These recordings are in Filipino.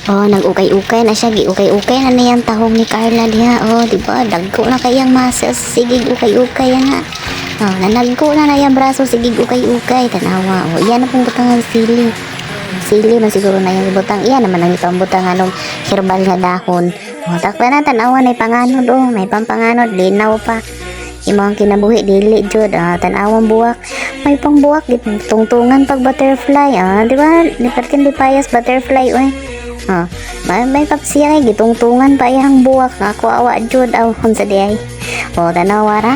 Oh, nag-ukay-ukay na siya, gi-ukay-ukay na niyang tahong ni Carla diha. Oh, di ba? Dagko na kayang masa, sige ukay-ukay na. Oh, nanagko na yung braso, sige ukay-ukay, tanawa. Oh, iyan na pong butangan sili. Sili man siguro na yung butang. Iyan naman ang itong butang anong herbal nga dahon. Oh, takpa na tanawa na panganod. Oh, may pampanganod, linaw pa. Imong kinabuhi dili jud, tanawang buwak. May pang buwak tungtungan pag butterfly, di ba? Di payas butterfly oy. May papsiya kay gitungtungan pa iyang buwak, ako awa jud aw unsa di ay. Tanawa ra.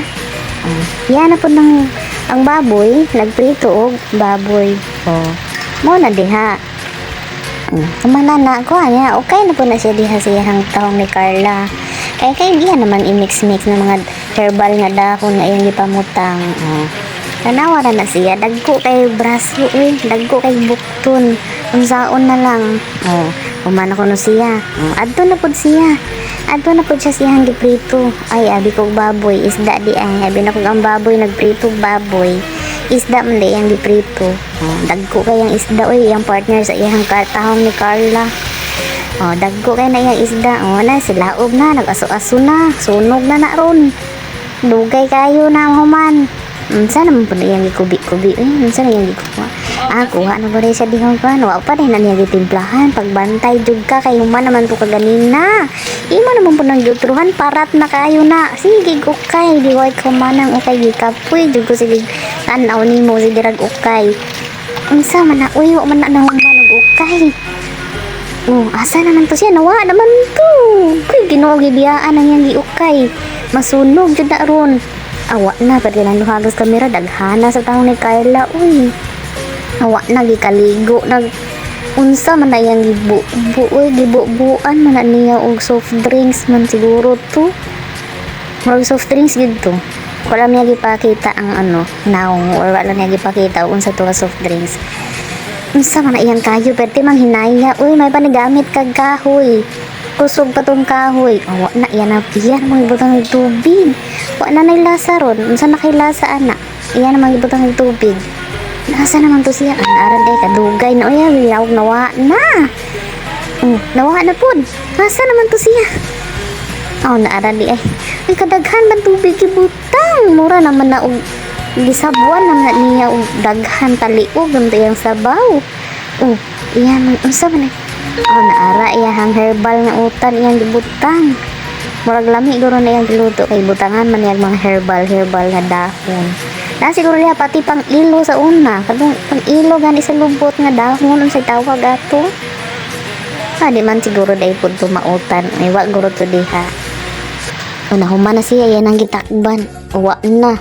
Yan na po ng ang baboy, nagprito og baboy. Mo na diha. Kumana na ko anya, okay na po na siya diha sa iyang tahong ni Carla. Kay diyan naman i-mix-mix ng mga herbal nga dahon nga iyang gipamutang. Tanawa na siya, dagko kay braso, dagko kay bukton. Unsaon na lang. Umana ko no siya. Adto na pud siya. Adto na pud siya siyang giprito. Ay, abi kog baboy, isda di ay. Abi na kog ang baboy nagprito baboy. Isda man di iyang giprito. Dagko kay ang isda oy, iyang partner sa iyang tahong ni Carla. Dagko kay na iyang isda. Na silaob na, nag-aso-aso na, sunog na na ron. Dugay kayo na human. Sana naman po na iyang gikubi-kubi. Sana iyang gikuha. Kuha na po rin siya di human. Wa pa rin na niya gitimplahan. Pagbantay jud ka, kay human naman po kaganina. Imo naman po nang jutruhan, parat na kayo na. Sige, ukay. Di wait ko manang ukay. Gikapoy, jud ko sige. Tanaw ni mo, sige rag ukay. Unsa man na, uyo man na human nag-ukay. Asa naman to siya? Nawa naman to. Kay ginugibiyaan na niyang giukay. Masunog jud na ron. Awa na, pati lang luhagas kamera, daghana sa taong ni Carla, uy. Awa na, gikaligo, unsa man na yung gibubuan man na niya og soft drinks man siguro to. Marag soft drinks gid to. Wala niya gipakita ang naong, or wala niya gipakita unsa to soft drinks. Unsa man na iyang kayo, pwede mang hinaya, uy, may panigamit kag kahoy. Kusog pa tong kahoy. Wa na yan na piyan mo ibutang ng tubig. Wa na nailasa ron. Unsa na kay lasa ana? Iyan naman ibutang ng tubig. Nasa naman to siya. Aran day kadugay na oya bilawog nawa na. Nawa na pud. Nasa naman to siya. Naaran di ay. Ay kadaghan man tubig ibutang. Mura naman na og gisabuan naman niya og daghan taliog ang tiyang sabaw. Iyan man unsa man naara iyang herbal nga utan iyang gibutang. Murag lami guro na iyang giluto kay butangan man iyang mga herbal nga dahon. Na siguro liya pati pang ilo sa una. Kadung pang ilo gani sa lubot nga dahon unsay tawag ato. Di man siguro dai pud to mautan. Ay wa guro to diha. Human na siya yan ang gitakban. Wa na.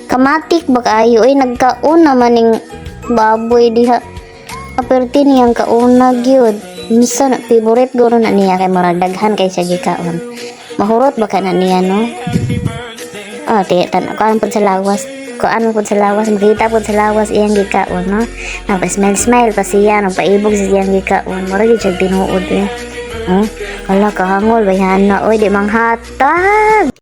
Kamatik ba kayo nagkaon naman ning baboy diha. Aperti niyang kauna gyud. Misa na favorite guro na niya kay murag daghan kay siya gikaon. Mahurot ba ka na niya no? Kuan pud sa lawas. Kuan pud sa lawas, makita pud sa lawas iyang gikaon no. Smile pa siya, nagpaibog sa iyang gikaon. Murag gyud siya tinuod Wala kahangol bayana oy di manghatag.